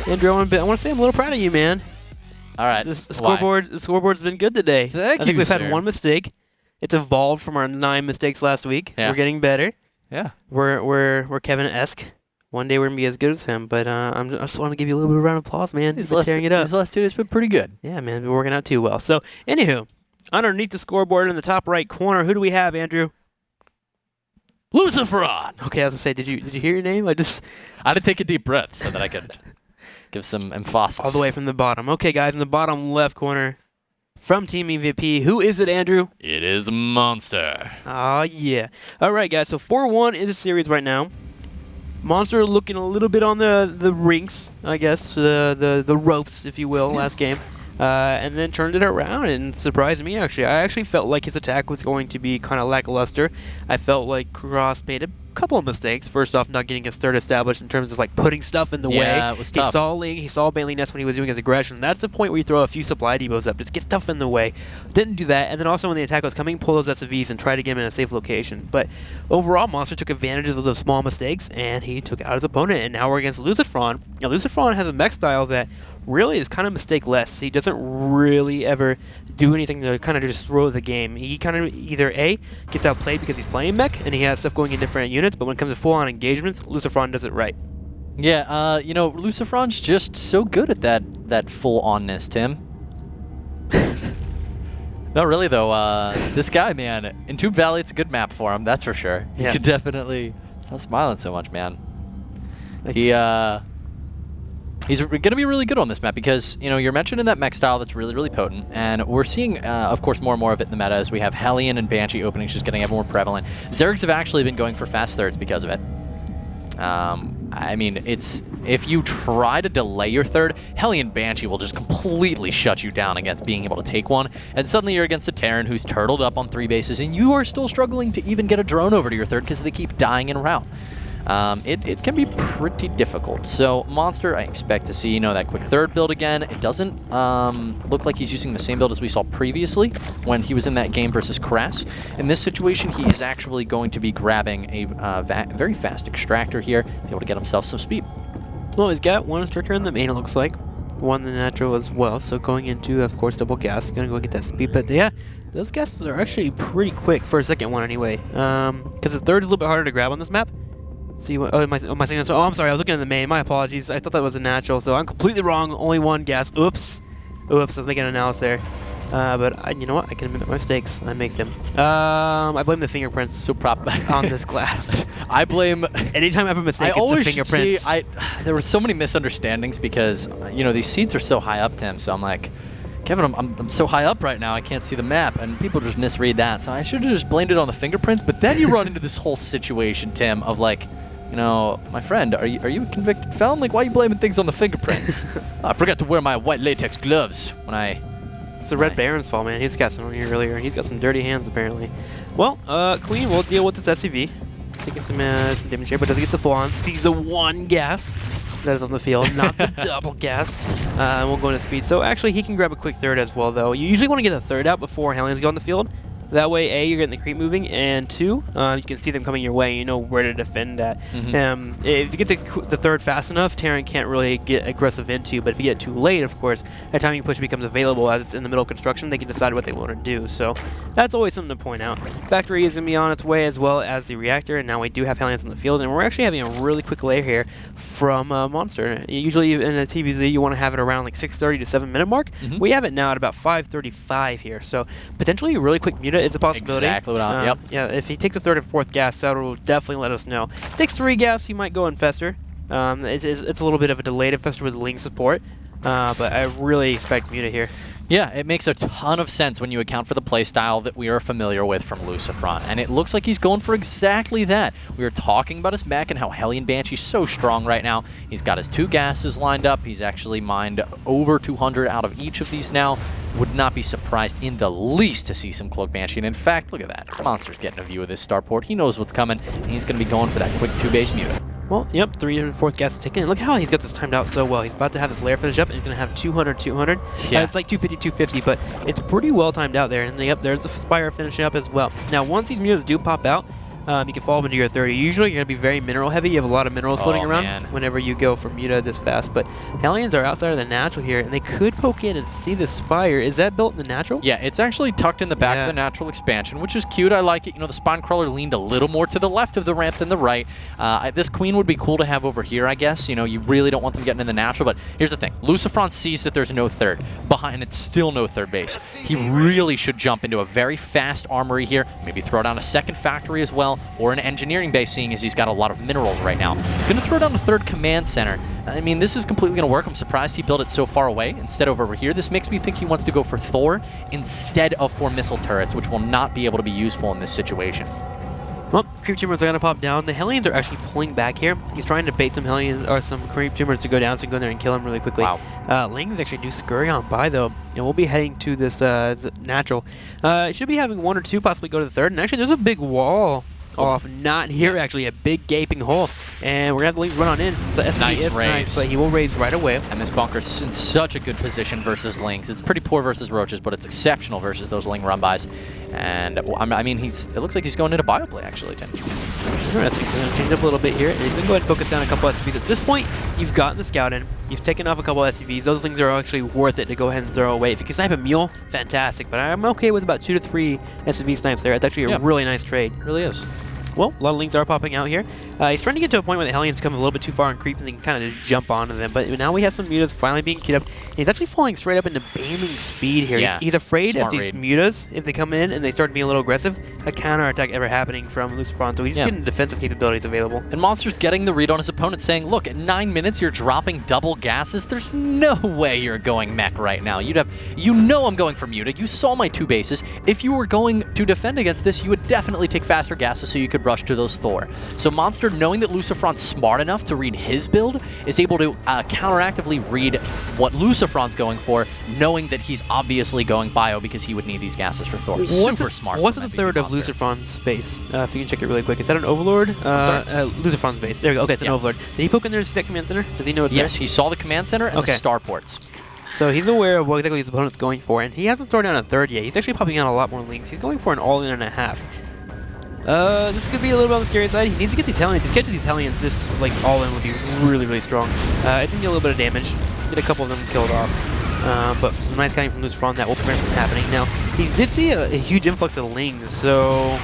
Andrew, I want to say I'm a little proud of you, man. All right. The scoreboard's been good today. Thank I think you, we've sir. had one mistake. It's evolved from our 9 mistakes last week. Yeah. We're getting better. Yeah. We're Kevin-esque. One day we're gonna be as good as him. But I just want to give you a little bit of a round of applause, man. You've been tearing it up. These last 2 days been pretty good. Yeah, man, we're working out too well. So, anywho, underneath the scoreboard in the top right corner, who do we have, Andrew? Luciferon. Okay, I was gonna say, did you hear your name? I had to take a deep breath so that I could give some emphasis. All the way from the bottom. Okay, guys, in the bottom left corner, from Team EVP, who is it, Andrew? It is Monster. Oh, yeah. All right, guys, so 4-1 is the series right now. Monster looking a little bit on the rinks, I guess, the ropes, if you will, last game. And then turned it around and surprised me, actually. I actually felt like his attack was going to be kind of lackluster. I felt like Cross made a couple of mistakes. First off, not getting his third established in terms of like putting stuff in the way. Yeah, it was tough. He saw Bailey Ness when he was doing his aggression. That's the point where you throw a few supply depots up. Just get stuff in the way. Didn't do that. And then also when the attack was coming, pull those SVs and try to get him in a safe location. But overall, Monster took advantage of those small mistakes and he took out his opponent. And now we're against Luciferon. Now Luciferon has a mech style that really is kind of mistake-less. He doesn't really ever do anything to kind of just throw the game. He kind of either A, gets outplayed because he's playing mech and he has stuff going in different units, but when it comes to full-on engagements, Luciferon does it right. Yeah, you know, Luciferon's just so good at that full-onness, Tim. No, really, though, this guy, man, in Tube Valley, it's a good map for him, that's for sure. He could definitely... Stop smiling so much, man. He's going to be really good on this map because, you know, you're mentioning that mech style that's really, really potent, and we're seeing, of course, more and more of it in the meta as we have Hellion and Banshee openings just getting ever more prevalent. Zergs have actually been going for fast thirds because of it. I mean, if you try to delay your third, Hellion Banshee will just completely shut you down against being able to take one, and suddenly you're against a Terran who's turtled up on 3 bases, and you are still struggling to even get a drone over to your third because they keep dying en route. It can be pretty difficult. So Monster, I expect to see, you know, that quick third build again. It doesn't look like he's using the same build as we saw previously when he was in that game versus Crass. In this situation, he is actually going to be grabbing a very fast extractor here to be able to get himself some speed. Well, he's got one extractor in the main, it looks like. One in the natural as well. So going into, of course, double gas. He's going to go get that speed. But yeah, those gases are actually pretty quick for a second one anyway. Because the third is a little bit harder to grab on this map. See what? Oh, my signature. Oh, I'm sorry. I was looking at the main. My apologies. I thought that was a natural, so I'm completely wrong. Only one gas. Oops. I was making an analysis there. But you know what? I can admit my mistakes. I make them. I blame the fingerprints. So prop on this glass. I blame. Anytime I have a mistake, it's the fingerprints. See, there were so many misunderstandings because you know these seats are so high up, Tim. So I'm like, Kevin, I'm so high up right now, I can't see the map, and people just misread that. So I should have just blamed it on the fingerprints. But then you run into this whole situation, Tim, of like, you know, my friend, are you a convicted felon? Like, why are you blaming things on the fingerprints? I forgot to wear my white latex gloves when I... It's the Red Baron's fault, man. He's got some on here earlier. He's got some dirty hands, apparently. Well, Queen will deal with this SCV. Taking some damage here, but doesn't get the full-on. Sees the one gas that is on the field, not the double gas. And we'll go into speed. So actually, he can grab a quick third as well, though. You usually want to get a third out before Hellions go on the field. That way, A, you're getting the creep moving, and 2, you can see them coming your way, and you know where to defend at. If you get the third fast enough, Terran can't really get aggressive into you, but if you get too late, of course, that timing push becomes available as it's in the middle of construction. They can decide what they want to do, so that's always something to point out. Factory is going to be on its way as well as the reactor, and now we do have Hellions in the field, and we're actually having a really quick layer here from Monster. Usually in a TVZ, you want to have it around like 6:30 to 7-minute mark. We have it now at about 5:35 here, so potentially a really quick muta is a possibility. Exactly what I'm, yep. Yeah, if he takes a third and fourth gas, that will definitely let us know. If he takes 3 gas, he might go Infester. It's a little bit of a delayed Infester with Ling support, but I really expect muta here. Yeah, it makes a ton of sense when you account for the playstyle that we are familiar with from Luciferon, and it looks like he's going for exactly that. We were talking about his mech and how Hellion Banshee's so strong right now. He's got his 2 gases lined up. He's actually mined over 200 out of each of these now. Would not be surprised in the least to see some Cloak Banshee, and in fact, look at that. Monster's getting a view of this starport. He knows what's coming, and he's going to be going for that quick 2-base muta. Well, yep, 3 and 4th gas is taken. And look how he's got this timed out so well. He's about to have this layer finish up, and he's going to have 200, 200. Yeah. It's like 250, 250, but it's pretty well timed out there. And yep, there's the Spire finishing up as well. Now, once these mutas do pop out, you can fall into your 30. Usually you're going to be very mineral heavy. You have a lot of minerals floating around man. whenever you go for Muta this fast. But Hellions are outside of the natural here, and they could poke in and see the Spire. Is that built in the natural? Yeah, it's actually tucked in the back of the natural expansion, which is cute. I like it. You know, the Spine Crawler leaned a little more to the left of the ramp than the right. This Queen would be cool to have over here, I guess. You know, you really don't want them getting in the natural, but here's the thing. Lucifron sees that there's no third. Behind it's still no third base. He really should jump into a very fast armory here, maybe throw down a second factory as well, or an engineering base, seeing as he's got a lot of minerals right now. He's going to throw down a third command center. I mean, this is completely going to work. I'm surprised he built it so far away instead of over here. This makes me think he wants to go for Thor instead of 4 missile turrets, which will not be able to be useful in this situation. Well, creep tumors are going to pop down. The Hellions are actually pulling back here. He's trying to bait some Hellions or some creep tumors to go down so he can go in there and kill him really quickly. Wow. Lings actually do scurry on by though, and we'll be heading to this natural. Should be having 1 or 2 possibly go to the third. And actually, there's a big wall off, not here actually, a big gaping hole, and we're gonna have the Lings run on in. So Nice raise. Nice, but he will raise right away. And this bunker's in such a good position versus Lings. It's pretty poor versus Roaches, but it's exceptional versus those Ling run-bys. And I mean, it looks like he's going into bioplay actually, Tim. I think we're gonna change up a little bit here, and he's gonna go ahead and focus down a couple SCVs. At this point, you've gotten the scout in, you've taken off a couple SCVs. Those things are actually worth it to go ahead and throw away. If you can snipe a mule, fantastic. But I'm okay with about 2 to 3 SCV snipes there. It's actually a really nice trade. It really is. Well, a lot of Lings are popping out here. He's trying to get to a point where the Hellions come a little bit too far and creep, and they can kind of just jump onto them. But now we have some Mutas finally being queued up. And he's actually falling straight up into Baneling speed here. Yeah. He's afraid Smart of these read. Mutas, if they come in and they start being a little aggressive, a counterattack ever happening from Lucifron. So he's just getting defensive capabilities available. And Monster's getting the read on his opponent, saying, look, at 9 minutes you're dropping double gases. There's no way you're going mech right now. You know I'm going for Muta. You saw my 2 bases. If you were going to defend against this, you would definitely take faster gases so you could rush to those Thor. So Monster, knowing that Lucifron's smart enough to read his build, is able to counteractively read what Lucifron's going for, knowing that he's obviously going bio because he would need these gases for Thor. Super smart. What's the third of Lucifron's base? If you can check it really quick. Is that an Overlord? Lucifron's base. There we go. Okay, it's an Overlord. Did he poke in there to see that command center? Does he know it's Yes, there? he saw the command center and the starports. So he's aware of what exactly his opponent's going for, and he hasn't thrown down a third yet. He's actually popping out a lot more Lings. He's going for an all-in and a half. This could be a little bit on the scary side. He needs to get these Hellions. To get to these Hellions, this like all-in would be really, really strong. It's gonna get a little bit of damage. Get a couple of them killed off. But some nice cutting from Lucifron that will prevent from happening. Now, he did see a huge influx of Lings, so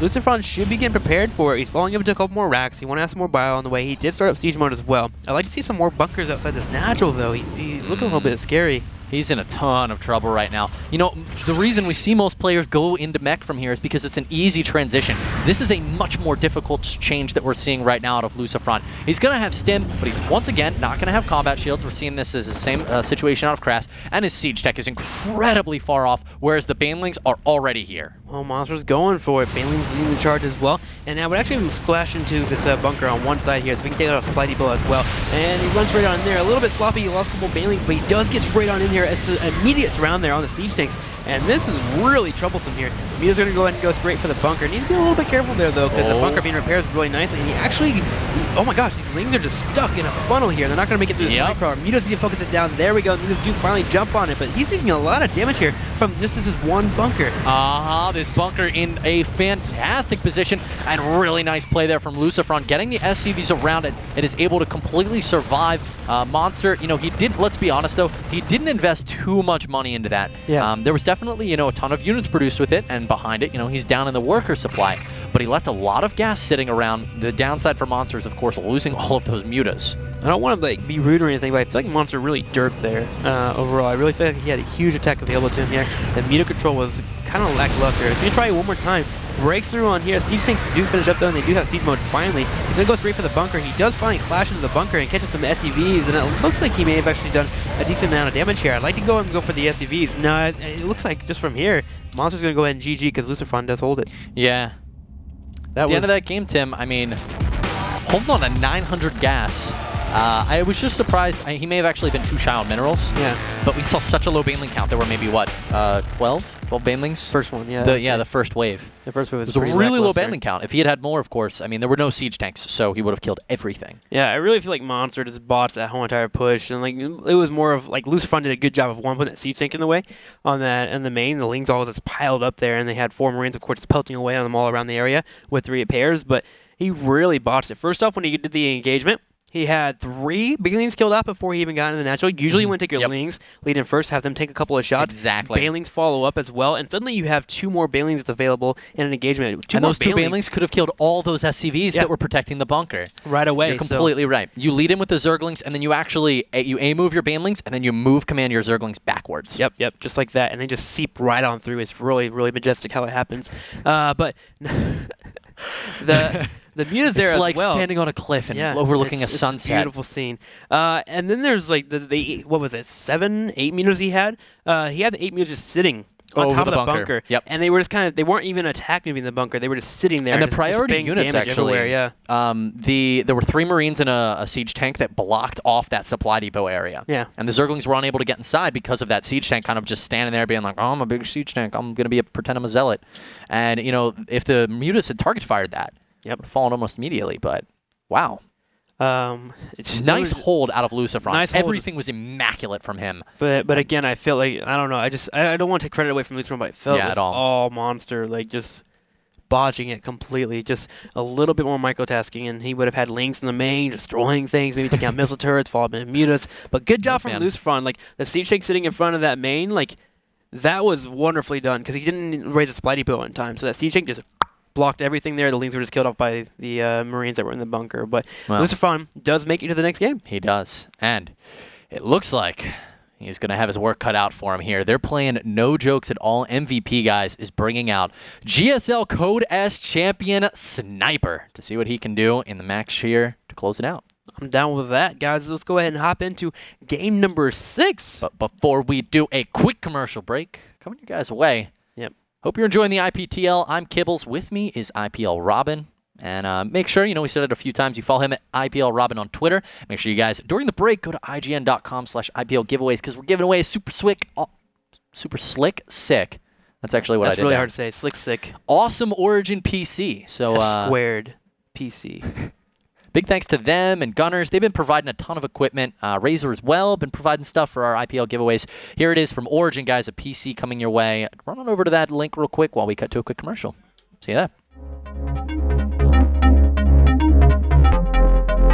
Lucifron should be getting prepared for it. He's falling up into a couple more racks. He wants to have some more bio on the way. He did start up siege mode as well. I'd like to see some more bunkers outside this natural, though. He's looking a little bit scary. He's in a ton of trouble right now. You know, the reason we see most players go into mech from here is because it's an easy transition. This is a much more difficult change that we're seeing right now out of Lucifron. He's going to have stim, but he's once again not going to have combat shields. We're seeing this as the same situation out of Crass, and his siege tech is incredibly far off, whereas the Banelings are already here. Well, Monster's going for it. Baneling's leading the charge as well. And now would actually have him splash into this bunker on one side here, so we can take out a supply depot as well. And he runs straight on in there. A little bit sloppy. He lost a couple Banelings, but he does get straight on in here as an immediate surround there on the siege tanks. And this is really troublesome here. Mita's going to go ahead and go straight for the bunker. Need to be a little bit careful there, though, because the bunker being repaired is really nice. And he actually, oh my gosh, these Lings are just stuck in a funnel here. They're not going to make it through this micro. Mita's going to focus it down. There we go. Mitas do finally jump on it, but he's taking a lot of damage here from just this one bunker. This bunker in a fantastic position, and really nice play there from Lucifron, getting the SCVs around it. It is able to completely survive. Monster, you know, he did, let's be honest though, he didn't invest too much money into that. There was definitely, you know, a ton of units produced with it, and behind it, you know, he's down in the worker supply, but he left a lot of gas sitting around. The downside for Monster is, of course, losing all of those Mutas. I don't want to like be rude or anything, but I feel like Monster really derped there overall. I really feel like he had a huge attack available to him here. The Muta control was kind of lackluster. He's going to try it one more time. Breaks through on here. Siege tanks do finish up though, and they do have siege mode finally. He's going to go straight for the bunker. He does finally clash into the bunker and catches some SCVs, and it looks like he may have actually done a decent amount of damage here. I'd like to go and go for the SCVs. No, it looks like just from here, Monster's going to go ahead and GG because Lucifron does hold it. Yeah. At the end of that game, Tim, I mean, holding on to 900 gas I was just surprised. He may have actually been too shy on minerals. Yeah. But we saw such a low baneling count. There were maybe, what, 12 banelings? First one, yeah. The first wave. The first wave was a pretty really low lackluster. baneling count. If he had more, of course, I mean, there were no siege tanks, so he would have killed everything. Yeah, I really feel like Monster just bots that whole entire push, and like it was more of like Lucifer did a good job of one putting that siege tank in the way on that, and the main, the Lings all just piled up there, and they had 4 Marines, of course, just pelting away on them all around the area with 3 pairs, but he really botched it. First off, when he did the engagement, he had 3 Banelings killed out before he even got into the natural. Usually you want to take your Lings, lead in first, have them take a couple of shots. Exactly. Banelings follow up as well, and suddenly you have 2 more Banelings that's available in an engagement. And those 2 Banelings could have killed all those SCVs that were protecting the bunker. Right away. You're completely right. You lead in with the Zerglings, and then you actually you A-move your Banelings, and then you move command your Zerglings backwards. Yep, just like that, and they just seep right on through. It's really, really majestic how it happens. But the Mutas there it's like as well. Standing on a cliff and overlooking a sunset. It's a beautiful scene. And then there's like the what was it, 7, 8 Mutas he had? He had the 8 Mutas just sitting on top of the bunker. Yep. And they were just they weren't even attacking moving the bunker. They were just sitting there. And the just priority units actually, everywhere, there were 3 Marines in a siege tank that blocked off that supply depot area. Yeah. And the Zerglings were unable to get inside because of that siege tank kind of just standing there being like, oh, I'm a big siege tank. I'm going to pretend I'm a zealot. And, you know, if the Mutas had target fired that, it would have fallen almost immediately. But, wow. It's nice hold out of Lucifer. Nice Everything was immaculate from him. But again, I feel like, I don't know, I don't want to take credit away from Lucifer, but I felt it was all Monster, like just botching it completely. Just a little bit more microtasking, and he would have had Lings in the main, destroying things, maybe taking out missile turrets, followed by Mutas. But good job from Lucifer. Like the siege tank sitting in front of that main, like that was wonderfully done because he didn't raise a supply depot in time. So that siege tank just blocked everything there. The Lings were just killed off by the Marines that were in the bunker. But Lucifer does make it to the next game. He does. And it looks like he's going to have his work cut out for him here. They're playing no jokes at all. MVP, guys, is bringing out GSL Code S champion Sniper to see what he can do in the match here to close it out. I'm down with that, guys. Let's go ahead and hop into game number 6. But before we do, a quick commercial break coming you guys away. Yep. Hope you're enjoying the IPTL. I'm Kibbles. With me is IPL Robin. And make sure, we said it a few times, you follow him at IPL Robin on Twitter. Make sure you guys, during the break, go to IGN.com/IPL giveaways because we're giving away a super slick sick. That's actually what I did. That's really there. hard to say. Slick sick. Awesome Origin PC. So a squared PC. Big thanks to them and Gunners. They've been providing a ton of equipment. Razor as well, been providing stuff for our IPL giveaways. Here it is from Origin, guys, a PC coming your way. Run on over to that link real quick while we cut to a quick commercial. See you there.